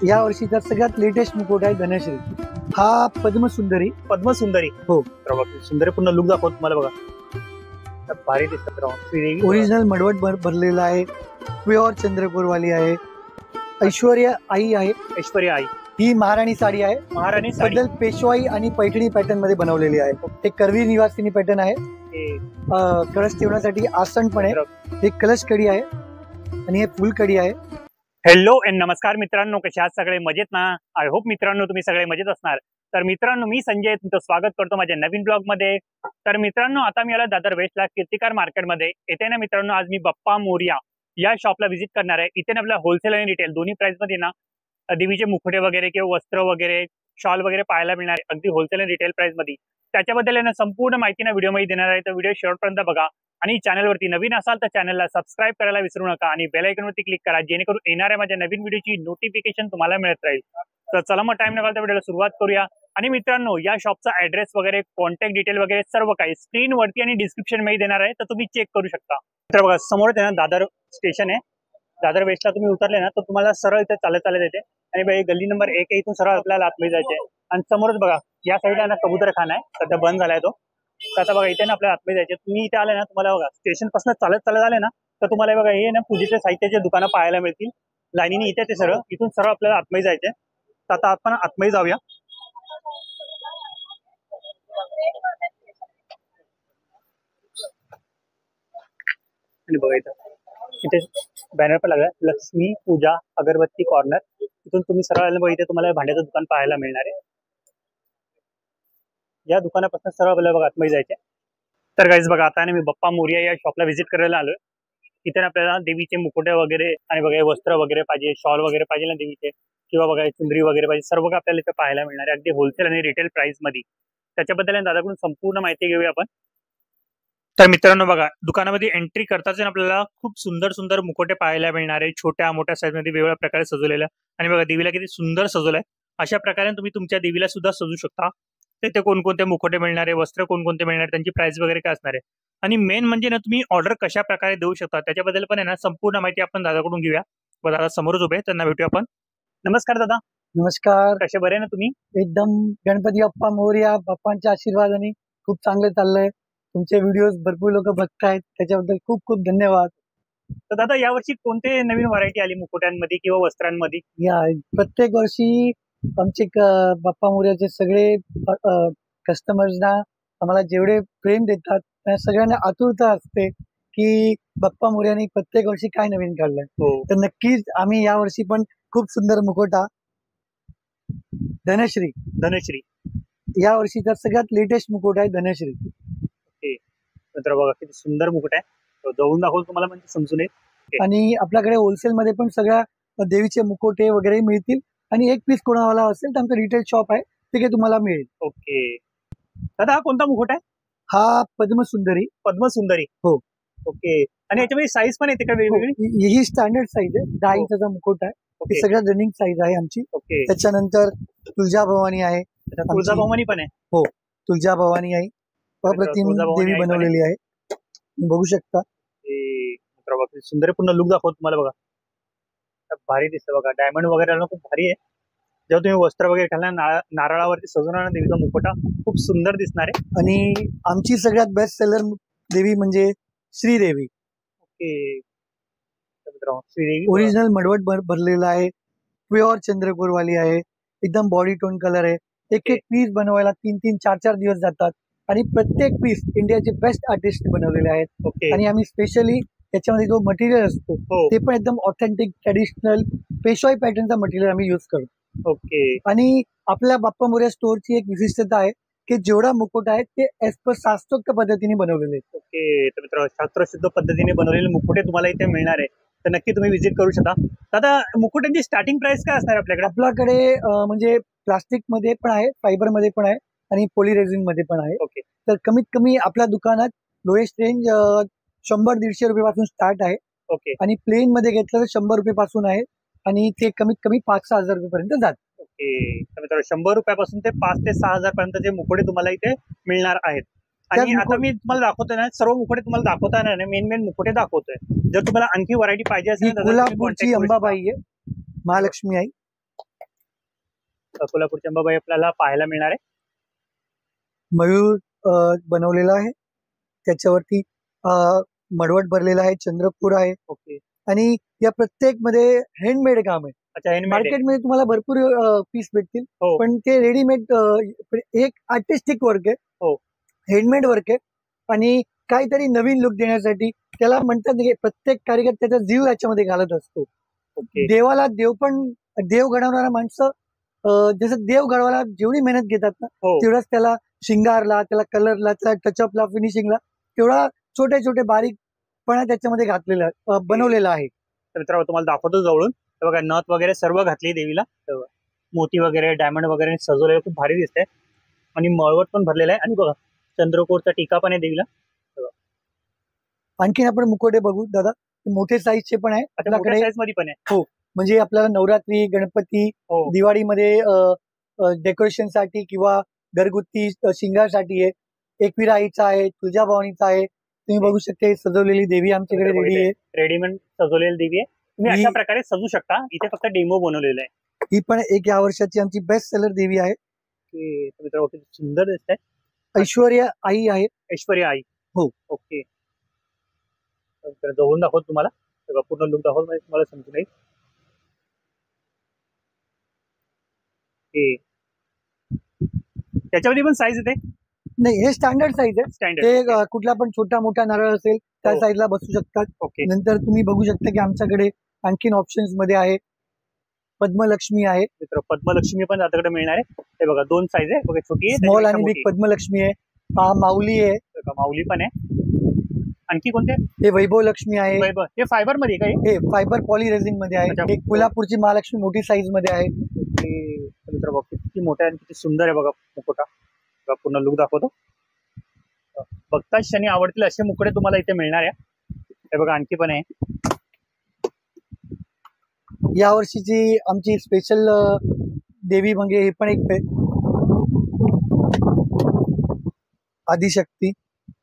या वर्षीचा सगळ्यात लेटेस्ट मुकुट आहे धनश्री। हा पद्मसुंदरी हो सुंदरी पूर्ण लुक दाखवतो तुम्हाला बघा, भारी दिसतात। ओरिजिनल मडवट भरलेला आहे, प्युअर चंद्रकोर वाली आहे। ऐश्वर्या आई आहे, ही महाराणी साडी आहे। बद्दल पेशवाई आणि पैठणी पॅटर्न मध्ये बनवलेली आहे। हे करवी निवासिनी पॅटर्न आहे। कळश ठेवण्यासाठी आसन पण आहे। हे कलश कडी आहे आणि हे फुल कडी आहे। हॅलो एंड नमस्कार मित्रांनो, कसे आहात सगळे मजेत ना? आय होप मित्रांनो तुम्ही सगळे मजेत असणार। तर मित्रांनो मी संजय तुमचं स्वागत करतो माझ्या नवीन ब्लॉग मध्ये। तर मित्रांनो आता मी आलो दादर वेस्टला कीर्तिकार मार्केट मध्ये। येथे ना मित्रांनो आज मी बाप्पा मोरया या शॉपला व्हिजिट करणार आहे। इथे ना आपला होलसेल आणि रिटेल दोन्ही प्राइस मध्ये ना देवीचे मुखोटे वगैरे किंवा वस्त्र वगैरे शॉल वगैरे पाहायला मिळणार आहे, अगदी होलसेल आणि रिटेल प्राइस मध्ये। त्याच्याबद्दल ना संपूर्ण माहिती ना व्हिडिओ मध्ये देणार आहे, तर व्हिडिओ शेवटपर्यंत बघा। आणि चॅनलवरती नवीन असाल तर चॅनलला सबस्क्राइब करायला विसरू नका आणि बेल आयकॉनवरती क्लिक करा, जेणेकरून येणाऱ्या माझ्या नवीन व्हिडिओची नोटिफिकेशन तुम्हाला मिळत राहील। तर चला मग टाइम न घालता व्हिडिओला सुरुवात करूया। आणि मित्रांनो या शॉपचा ऍड्रेस वगैरे कॉन्टॅक्ट डिटेल वगैरे सर्व काही स्क्रीन वरती आणि डिस्क्रिप्शन मध्ये देणार आहे, तर तुम्ही चेक करू शकता। तर बघा समोर आहे ना दादर स्टेशन आहे। दादर वेस्टला तुम्ही उतरले ना तर तुम्हाला सरळ इथे चालत येते आणि बघा गल्ली नंबर 1 आहे, इथून सरळ आपल्याला आतमध्ये जायचे। आणि समोरच बघा या साईडला ना कबूतरखाना आहे, सध्या बंद झालाय तो। तर आता बघा इथे ना आपल्याला आतमध्ये जायचे। तुम्ही इथे आले ना तुम्हाला बघा स्टेशन पासून चालत आले ना तर तुम्हाला बघा हे ना पूजेच्या साहित्याचे दुकानं पाहायला मिळतील। लाईनीने इथे ते सरळ इथून सरळ आपल्याला आतमध्ये जायचे। तर आता आपण आतमध्ये जाऊया। आणि बघा इथे बॅनर पण लागला, लक्ष्मी पूजा अगरबत्ती कॉर्नर। इथून तुम्ही सरळ आले बघा इथे तुम्हाला भांड्याचं दुकान पाहायला मिळणार आहे। या दुकानापासून सरळ आपल्याला बघा आतमध्ये जायचे। तर गाईज बघा आता मी बाप्पा मोरया या शॉपला व्हिजिट करायला आलोय। इथे आपल्याला देवीचे मुकुटे वगैरे आणि बघा वस्त्र वगैरे पाहिजे, शॉल वगैरे पाहिजे ना देवीचे, किंवा बघा चुंदरी वगैरे पाहिजे, सर्व काही आपल्याला इथे पाहायला मिळणार आहे, अगदी होलसेल आणि रिटेल प्राइस मध्ये। त्याच्याबद्दल दादाकडून संपूर्ण माहिती घेऊया आपण। तर मित्रांनो बघा दुकानामध्ये एंट्री करताच आपल्याला खूप सुंदर सुंदर मुकुटे पाहायला मिळणार आहे, छोट्या मोठ्या साईज मध्ये वेगवेगळ्या प्रकारे सजवलेल्या। आणि बघा देवीला किती सुंदर सजवलंय, अशा प्रकारे तुम्ही तुमच्या देवीला सुद्धा सजू शकता। तिथे कोणकोणते मुकुटे मिळणार आहे, वस्त्र कोणकोणते मिळणार, त्यांची प्राइस वगैरे काय असणार आहे, आणि मेन म्हणजे ना तुम्ही ऑर्डर कशा प्रकारे देऊ शकता त्याच्याबद्दल पण आहे ना संपूर्ण माहिती आपण दादाकडून घेऊया। दादा समोरच उभे, त्यांना भेटूया आपण। नमस्कार दादा। नमस्कार, कसे बरे ना तुम्ही? एकदम गणपती बाप्पा मोरया, बाप्पांच्या आशीर्वादाने खूप चांगलं चाललंय। तुमचे व्हिडिओज भरपूर लोक बघतायत, त्याच्याबद्दल खूप खूप धन्यवाद। तर दादा यावर्षी कोणते नवीन व्हरायटी आली मुकुट्यांमध्ये किंवा वस्त्रांमध्ये? या प्रत्येक वर्षी आमचे बाप्पा मोरयाचे सगळे कस्टमर्सना आम्हाला जेवढे प्रेम देतात त्या सगळ्यांना आतुरता असते की बाप्पा मोरयाने प्रत्येक वर्षी काय नवीन काढलंय। तर नक्कीच आम्ही या वर्षी पण खूप सुंदर मुकुटा धनश्री या वर्षीचा सगळ्यात लेटेस्ट मुकुट आहे धनश्री। तर बघा किती सुंदर मुकुट आहे, जवळून दाखवून तुम्हाला म्हणजे समजून येईल। आणि आपल्याकडे होलसेल मध्ये पण सगळ्या देवीचे मुकुटे वगैरे मिळतील, आणि एक पीस कोणाला असेल तर आमचं रिटेल शॉप आहे तिथे तुम्हाला मिळेल। ओके दादा हा कोणता मुकुट आहे? हा पद्मसुंदरी हो। ओके, आणि याच्यामध्ये साईज पण येते का वेगवेगळी? ही स्टँडर्ड साईज आहे, 10 इंचाचा मुकुट आहे। ही सगळ्यात रनिंग साईज आहे आमची। त्याच्यानंतर तुळजाभवानी आहे। तुळजाभवानी पण आहे? हो, तुळजाभवानी आहे, अप्रतिम देवी बनवलेली आहे, बघू शकता। सुंदर पूर्ण लुक दाखवतो तुम्हाला बघा, भारी दिसतं बघा, डायमंड वगैरे खूप भारी आहे। जेव्हा तुम्ही वस्त्र वगैरे घालणार नारळावरती सजवणार देवीचा मुकुटा खूप सुंदर दिसणार आहे। आणि आमची सगळ्यात बेस्ट सेलर देवी म्हणजे श्रीदेवी। ओके, ओरिजिनल मडवट भरलेला आहे, प्युअर चंद्रकोर वाली आहे, एकदम बॉडी टोन कलर आहे। एक एक पीस बनवायला 3-3, 4-4 दिवस जातात, आणि प्रत्येक पीस इंडियाचे बेस्ट आर्टिस्ट बनवलेले आहेत। आणि आम्ही स्पेशली त्याच्यामध्ये जो मटेरियल असतो ते पण एकदम ऑथेंटिक ट्रेडिशनल पेशवाई पॅटर्नचा मटेरियल आम्ही युज करतो। ओके, आणि आपल्या बाप्पा मोरया स्टोअरची एक विशिष्टता आहे की जेवढा मुकुट आहे ते एज पर शास्त्रोक्त पद्धतीने बनवलेले आहेत। ओके, तर मित्र शास्त्रशुद्ध पद्धतीने बनवलेले मुकुटे तुम्हाला इथे मिळणार आहे, तर नक्की तुम्ही व्हिजिट करू शकता। दादा मुकुटांची स्टार्टिंग प्राइस काय असणार आपल्याकडे? आपल्याकडे म्हणजे प्लास्टिक मध्ये पण आहे, फायबर मध्ये पण आहे, आणि पॉलीरेझिन मध्ये पण आहे। ओके, तर कमीत कमी आपल्या दुकानात लोएस्ट रेंज 100-150 रुपये स्टार्ट आहे। ओके, आणि प्लेन मध्ये घेतलं तर 100 रुपयापासून आहे, आणि ते कमीत कमी 5-6 हजार रुपयापर्यंत जात। ओके, तर मित्र 100 रुपयापासून ते 5 ते 6 हजार पर्यंतचे मुकुटे तुम्हाला इथे मिळणार आहेत। आणि आता मी तुम्हाला दाखवतोय ना सर्व मुकुटे तुम्हाला दाखवता येणार नाही, मेन मुकुटे दाखवतोय। जर तुम्हाला आणखी व्हरायटी पाहिजे असेल तर कोल्हापूरची अंबाबाई आहे, महालक्ष्मी आई, कोल्हापूरची अंबाबाई आपल्याला पाहायला मिळणार आहे. मयूर बनवलेला आहे, त्याच्यावरती मडवट भरलेला आहे, चंद्रपूर आहे. ओके. आणि या प्रत्येक मध्ये हँडमेड काम आहे. अच्छा, हँडमेड मार्केटमध्ये तुम्हाला भरपूर पीस भेटतील, हो. पण ते रेडीमेड एक आर्टिस्टिक वर्क आहे, हो. हँडमेड वर्क आहे. आणि काहीतरी नवीन लुक देण्यासाठी त्याला म्हणतात की प्रत्येक कारिगर त्याचा जीव याच्यामध्ये घालत असतो. ओके. देवाला देव घडवणारा माणसं जसं देव घडवायला जेवढी मेहनत घेतात ना, हो. तेवढाच त्याला शिंगारला, त्याला कलरला, त्याला टचअपला, फिनिशिंगला तेवढा छोटे छोटे बारीकपणा त्याच्यामध्ये घातलेला बनवलेला आहे. तर मित्रांनो तुम्हाला दाखवतो जवळून. हे बघा नथ वगैरे सर्व घातली देवीला, मोती वगैरे डायमंड वगैरे सजवलेलं खूप भारी दिसतंय. आणि मळवट पण भरलेला आहे. आणि बघा चंद्रकोरचा टीका पण आहे देवीला. आणखीन आपण मुकोटे बघू दादा, मोठे साईजचे पण आहे आपल्याकडे, साईज मध्ये पण आहे. हो, म्हणजे आपल्याला नवरात्री, गणपती, हो. दिवाळीमध्ये डेकोरेशन साठी किंवा घरगुती शिंगारसाठी आहे. एकविरा आईचा आहे, तुळजाभवानीचा आहे. तुम्ही बघू शकता सजवलेली देवी आमच्याकडे रेडी आहे. रेडीमेड सजवलेली देवी आहे. तुम्ही अशा प्रकारे सजू शकता. इथे फक्त डेमो बनवलेला आहे. ही पण एक या वर्षाची आमची बेस्ट सेलर देवी आहे. मित्रांनो किती सुंदर दिसत आहे. ऐश्वर्या आई आहे. ऐश्वर्या आई, हो. ओके. जवळून दाखवतो तुम्हाला, पूर्ण लुक दाखवतो म्हणजे तुम्हाला समजून येईल. त्याच्यामध्ये पण साईज येते? नाही, हे स्टँडर्ड साईज आहे. स्टँडर्ड. ते कुठला पण छोटा मोठा नारळ असेल त्या हो. साईजला बसू शकतात. ओके. नंतर तुम्ही बघू शकता की आमच्याकडे आणखीन ऑप्शन्स मध्ये आहे. पद्मलक्ष्मी आहे. मित्र पद्मलक्ष्मी पण आपल्याकडे मिळणार आहे. हे बघा दोन साईज आहे, बघा छोटी आहे, स्मॉल आणि बिग पद्मलक्ष्मी आहे. माऊली आहे. माऊली पण आहे. आणखी कोणते? हे वैभव लक्ष्मी आहे. हे फायबर मध्ये काय? हे फायबर पॉली रेझिन मध्ये आहे. अच्छा. हे कोल्हापूरची महालक्ष्मी मोठी साईज मध्ये आहे. मित्र बघा किती मोठा आणि किती सुंदर आहे बघा मुकुटा. पूर्ण लुक दाखवतो. बघताच क्षणी आवडतील असे मुकुटे तुम्हाला इथे मिळणार आहे. हे बघा आणखी पण आहे. या वर्षीची आमची स्पेशल देवी म्हणजे हे पण एक आदिशक्ती.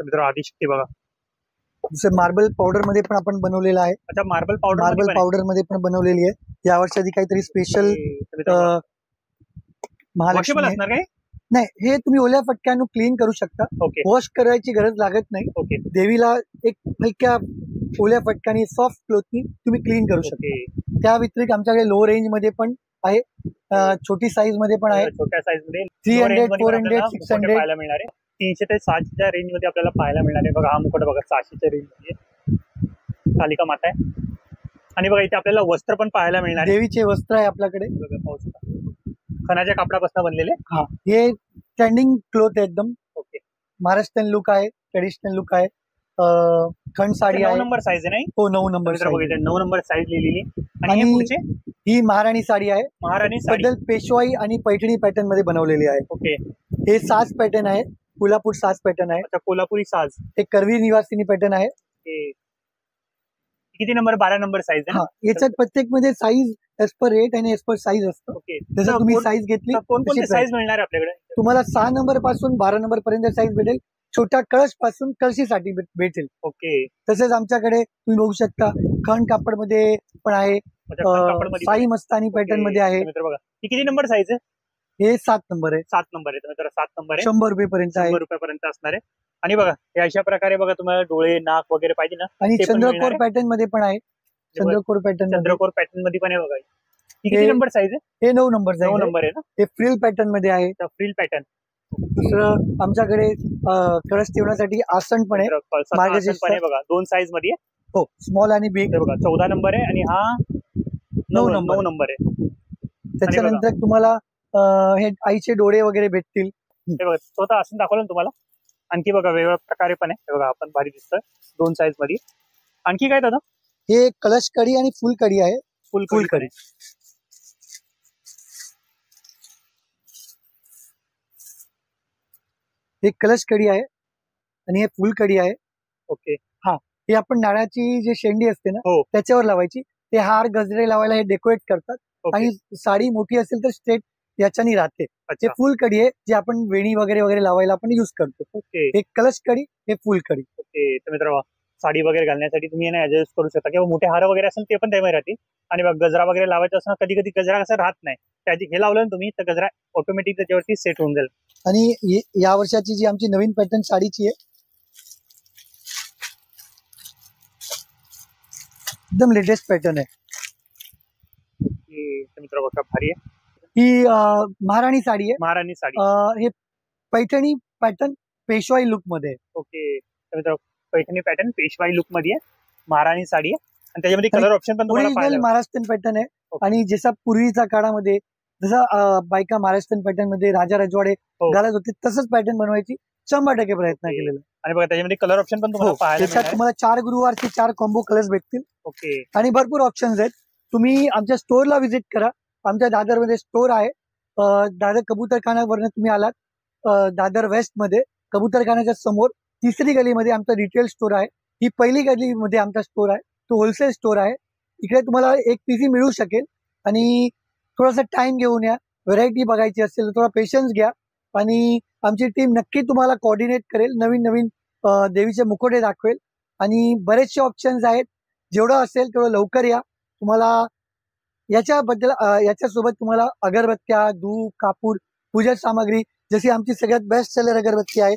मित्र आदिशक्ती बघा, जसं मार्बल पावडर मध्ये पण आपण बनवलेला आहे. अच्छा, मार्बल पावडर मध्ये पण बनवलेली आहे. या वर्षी काहीतरी स्पेशल महालक्ष्मी असणार काय? नाही, हे तुम्ही ओल्या फटक्यानं क्लीन करू शकता. ओके. वॉश करायची गरज लागत नाही. ओके. देवीला एक हलक्या ओल्या फटक्याने सॉफ्ट क्लोथनी तुम्ही क्लीन करू शकता. त्या व्यतिरिक्त आमच्याकडे लो रेंज मध्ये पण आहे, छोटी साईज मध्ये पण आहे. छोट्या साईज मध्ये 300, 400, 600 पाहायला मिळणार आहे. 300 ते 600च्या रेंज मध्ये आपल्याला पाहायला मिळणार आहे. बघा हा मुकुट बघा 600च्या रेंज मध्ये कालिका माता आहे. आणि बघा इथे आपल्याला वस्त्र पण पाहायला मिळणार आहे. देवीचे वस्त्र आहे आपल्याकडे. खणाच्या कापडापासून बनलेले. हा, हे स्टँडिंग क्लोथ आहे एकदम. ओके. महाराष्ट्रीयन लुक आहे, ट्रेडिशनल लुक आहे. खंड साडी आहे. 9 नंबर साईज आहे नाही? हो, 9 नंबर. 9 नंबर साईज लिहिलेली. आणि ही महाराणी साडी आहे. महाराणी साडी बद्दल पेशवाई आणि पैठणी पॅटर्न मध्ये बनवलेली आहे. ओके. हे साज पॅटर्न आहे, कोल्हापूर साज पॅटर्न आहे. अच्छा, कोल्हापुरी साज. हे करवीर निवासिनी पॅटर्न आहे. किती नंबर? 12 नंबर साईज आहे. हा, याच्यात प्रत्येक मध्ये साईज एज पर रेट आणि एज पर साईज असतो. ओके. जसं तुम्ही साईज घेतली कोणकोणते साईज मिळणार आपल्याकडे? तुम्हाला 6 नंबर पासून 12 नंबर पर्यंत साईज भेटेल. छोट्या कळश पासून कळशीसाठी भेटेल. ओके. तसेच आमच्याकडे तुम्ही बघू शकता खंड कापड मध्ये पण आहे, साई मस्तानी पॅटर्न मध्ये आहे. बघा किती नंबर साईज आहे? हे 7 नंबर आहे. 7 नंबर आहे. 7 नंबर आहे. 100 रुपयेपर्यंत आहे. 100 रुपयापर्यंत असणार आहे. आणि बघा हे अशा प्रकारे बघा तुम्हाला डोळे, नाक वगैरे पाहिजे ना. आणि चंद्रकोर पॅटर्न मध्ये पण आहे. चंद्रकोर पॅटर्न मध्ये पण आहे बघा. किती नंबर साईज आहे? हे 9 नंबर. 9 नंबर आहे ना. हे फ्रिल पॅटर्न मध्ये आहे. Frill pattern. दुसरं आमच्याकडे कळस ठेवण्यासाठी आसन पण आहे. बघा 2 साईज मध्ये आहे. हो, स्मॉल आणि बिग. बघा 14 नंबर आहे आणि हा 9 नंबर आहे. त्याच्यानंतर तुम्हाला हे आईचे डोळे वगैरे भेटतील. हे बघा स्वतः आसन दाखवलं ना तुम्हाला. आणखी बघा वेगवेगळ्या प्रकारे पण आहे. हे बघा आपण भारी दिसतोय 2 साईज मध्ये. आणखी काय दादा? हे कलश कडी आणि फुल कडी आहे. फुल कडी. हे कलश कडी आहे आणि हे फुल कडी आहे. ओके. हा, हे आपण नारळाची जी शेंडी असते ना, हो, त्याच्यावर लावायची. ते हार गजरे लावायला हे डेकोरेट करतात. आणि साडी मोठी असेल तर स्ट्रेट याच्यानी राहते. हे फुल कडी आहे जे आपण वेणी वगैरे लावायला आपण युज करतो. ओके. हे कलश कडी, हे फुल कडी. ओके. तर मित्र साडी वगैरे घालण्यासाठी तुम्ही ऍडजस्ट करू शकता, किंवा मोठे हार वगैरे असेल ते पण त्यामध्ये राहतील. आणि बघ गजरा वगैरे लावायचा असं कधी कधी गजरा कसं राहत नाही, त्याची हे लावलं ना तुम्ही तर गजरा ऑटोमॅटिक त्याच्यावरती सेट होऊन जाईल. आणि या वर्षाची जी आमची नवीन पॅटर्न साडीची आहे, एकदम लेटेस्ट पॅटर्न आहे. मित्र बघा भारी आहे, ही महाराणी साडी आहे. महाराणी साडी. हे पैठणी पॅटर्न पेशवाई लुक मध्ये. ओके मित्र, पैठणी पॅटर्न पेशवाई लुक मध्ये आहे, महाराणी साडी आहे. आणि त्याच्यामध्ये कलर ऑप्शन पण तुम्हाला ओरिजिनल महाराष्ट्रीयन पॅटर्न आहे. आणि जसा पूर्वीच्या काळामध्ये जसा बायका महाराष्ट्रीयन पॅटर्न मध्ये राजा रजवाडे घालत होते तसंच पॅटर्न बनवायची 100% प्रयत्न केलेला. आणि बघा त्याच्यामध्ये कलर ऑप्शन पण तुम्हाला पाहायला मिळतात. तुम्हाला 4 गुरुवारचे 4 कॉम्बो कलर्स भेटतील. ओके. आणि भरपूर ऑप्शन्स आहेत. तुम्ही आमच्या स्टोअरला व्हिजिट करा. आमच्या दादरमध्ये स्टोअर आहे. दादर कबूतरखान्यावरनं तुम्ही आलात, दादर वेस्ट मध्ये कबूतरखान्याच्या समोर 3री गलीमध्ये आमचा रिटेल स्टोअर आहे. ही 1ली गलीमध्ये आमचा स्टोअर आहे, तो होलसेल स्टोअर आहे. इकडे तुम्हाला एक पीसी मिळू शकेल. आणि थोडासा टाइम घेऊन या. व्हरायटी बघायची असेल तर थोडा पेशन्स घ्या. आणि आमची टीम नक्की तुम्हाला कोऑर्डिनेट करेल, नवीन नवीन देवीचे मुखोटे दाखवेल. आणि बरेचसे ऑप्शन्स आहेत. जेवढं असेल तेवढं लवकर या. तुम्हाला याच्याबद्दल याच्यासोबत तुम्हाला अगरबत्त्या, धूप, कापूर, पूजा सामग्री, जशी आमची सगळ्यात बेस्ट सेलर अगरबत्ती आहे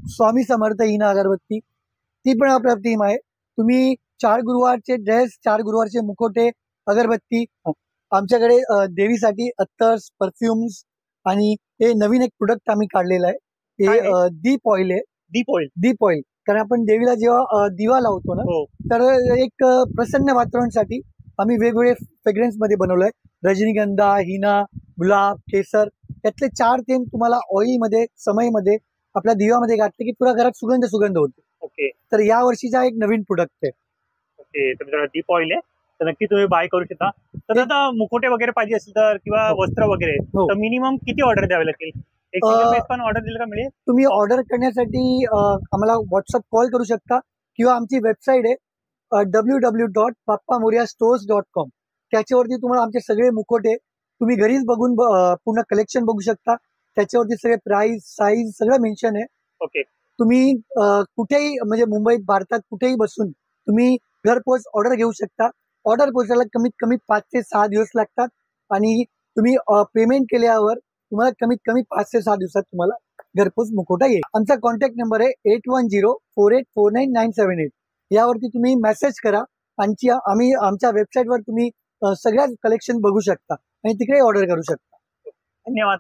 स्वामी समर्थ हिना अगरबत्ती, ती पण आपल्या टीम आहे. तुम्ही 4 गुरुवारचे ड्रेस, 4 गुरुवारचे मुखोटे, अगरबत्ती, आमच्याकडे देवीसाठी अत्तर्स, परफ्युम्स, आणि हे नवीन एक प्रोडक्ट आम्ही काढलेलं आहे. हे दीप ऑइल आहे. दीप ऑइल कारण आपण देवीला जेव्हा दिवा लावतो ना, तर एक प्रसन्न वातावरणासाठी आम्ही वेगवेगळे फ्रेग्रन्स मध्ये बनवलंय. रजनीगंधा, हिना, गुलाब, केसर, यातले 4 थेंब तुम्हाला ऑइल मध्ये, समईमध्ये आपल्या दिव्यामध्ये घातले की पुरा घरात सुगंध होते. ओके. तर या वर्षीचा एक नवीन प्रोडक्ट आहे. ओके. तर दीप ऑइल आहे, तर नक्की तुम्ही बाय करू शकता. तर आता मुखोटे वगैरे पाहिजे असेल तर, किंवा वस्त्र वगैरे, तर मिनिमम किती ऑर्डर द्यावी लागेल? एक पण ऑर्डर दिलं का मिळेल? तुम्ही ऑर्डर करण्यासाठी आम्हाला व्हॉट्सअप कॉल करू शकता, किंवा आमची वेबसाईट आहे www.pappamoriastores.com. त्याच्यावरती तुम्हाला आमचे सगळे मुखोटे तुम्ही घरीच बघून पूर्ण कलेक्शन बघू शकता. त्याच्यावरती सगळे प्राइस, साईज सगळं मेन्शन आहे. ओके. तुम्ही कुठेही, म्हणजे मुंबईत, भारतात कुठेही बसून तुम्ही घरपोच ऑर्डर घेऊ शकता. ऑर्डर पोहोचायला कमीत कमी 5 ते 6 दिवस लागतात. आणि तुम्ही पेमेंट केल्यावर तुम्हाला कमीत कमी 5 ते 6 दिवसात तुम्हाला घरपोच मुखोटा येईल. आमचा कॉन्टॅक्ट नंबर आहे 8104849978. यावरती तुम्ही मेसेज करा. आम्ही आमच्या वेबसाईटवर तुम्ही सगळ्याच कलेक्शन बघू शकता आणि तिकडे ऑर्डर करू शकता. धन्यवाद.